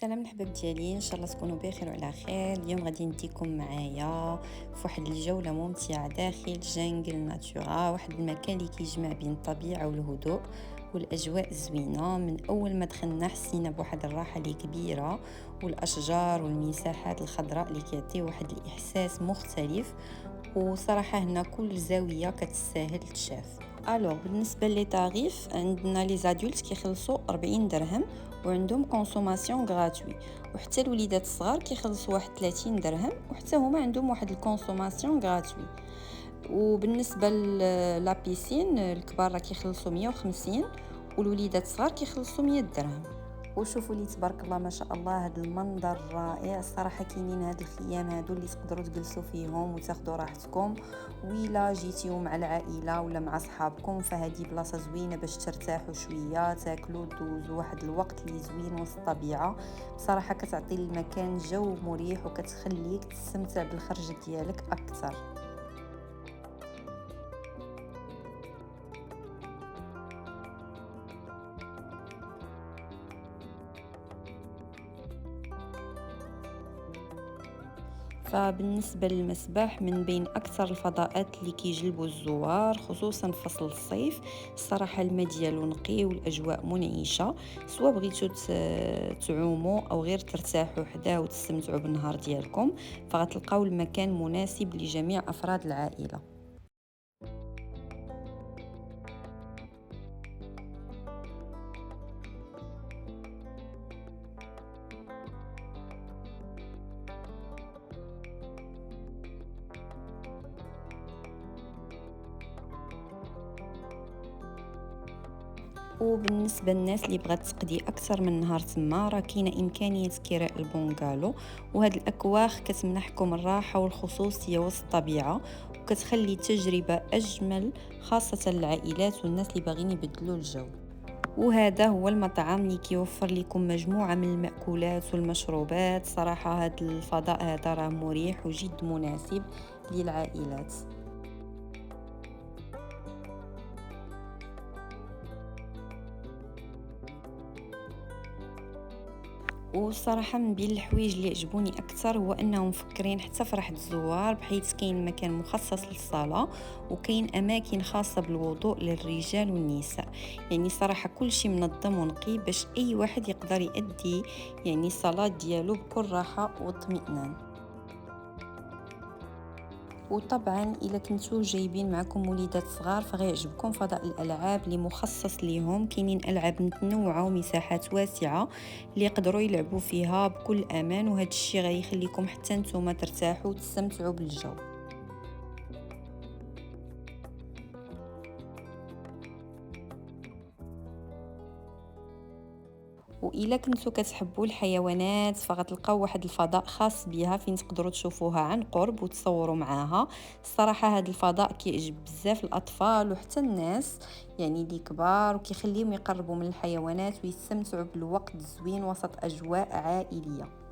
سلام الحباب ديالي، ان شاء الله تكونوا بخير وعلى خير. اليوم غادي نديكم معايا في واحد الجوله ممتعه داخل جانجل ناتورا، واحد المكان اللي كيجمع بين الطبيعه والهدوء والاجواء الزوينه. من اول ما دخلنا حسينا بواحد الراحه اللي كبيره، والاشجار والمساحات الخضراء اللي كيعطيو واحد الاحساس مختلف. وصراحه هنا كل زاويه كتستاهل تشاف. الوغ بالنسبه لي طاريف، عندنا لي زادولت كيخلصوا 40 درهم وعندهم كونسوماسيون غراتوي، وحتى الوليدات الصغار كيخلصوا واحد 30 درهم وحتى هما عندهم واحد الكونسوماسيون غراتوي. وبالنسبه لابيسين الكبار راه كيخلصوا 150 والوليدات الصغار كيخلصوا 100 درهم. وشوفوا لي تبارك الله ما شاء الله، هذا المنظر رائع الصراحه. كاينين هاد الخيام هادو اللي تقدروا تجلسوا فيهم وتاخذوا راحتكم، وإلا جيتيو مع العائله ولا مع صحابكم فهذه بلاصه زوينه باش ترتاحوا شويه، تاكلوا، دوزوا واحد الوقت اللي زوين وسط الطبيعه. بصراحه كتعطي المكان جو مريح وكتخليك تستمتع بالخرجه ديالك اكثر. فبالنسبة للمسبح، من بين أكثر الفضاءات اللي كيجلبوا الزوار خصوصا في فصل الصيف. الصراحة الماء ديالو نقي والأجواء منعشة، سواء بغيتو تعوموا أو غير ترتاحوا حداه وتستمتعوا بالنهار ديالكم، فغتلقاو المكان مناسب لجميع أفراد العائلة. وبالنسبه للناس اللي بغات تقضي اكثر من نهار تما، راه كاينه امكانيه كراء البونغالو، وهاد الاكواخ كتمنحكم الراحه والخصوصيه وسط الطبيعه، وكتخلي التجربه اجمل خاصه للعائلات والناس اللي باغيين يبدلوا الجو. وهذا هو المطعم اللي كيوفر لكم مجموعه من المأكولات والمشروبات. صراحه هاد الفضاء هذا راه مريح وجد مناسب للعائلات. والصراحة من بين الحوايج اللي عجبوني أكثر هو أنهم مفكرين حتى في راحة الزوار، بحيث كاين مكان مخصص للصلاة وكاين أماكن خاصة بالوضوء للرجال والنساء. يعني صراحة كل شيء منظم ونقي باش أي واحد يقدر يأدي يعني الصلاة ديالو بكل راحة واطمئنان. وطبعا الا كنتو جايبين معكم وليدات صغار فغيعجبكم فضاء الالعاب اللي مخصص ليهم. كاينين العاب متنوعه ومساحات واسعه اللي يقدروا يلعبوا فيها بكل امان، وهذا الشيء غيخليكم حتى نتوما ترتاحوا وتستمتعوا بالجو. وإلا كنتو كتحبوا الحيوانات فغتلقاو واحد الفضاء خاص بها فين تقدروا تشوفوها عن قرب وتصوروا معاها. الصراحة هذا الفضاء كيعجب بزاف الأطفال وحتى الناس يعني اللي كبار، وكيخليهم يقربوا من الحيوانات ويستمتعوا بالوقت الزوين وسط أجواء عائلية.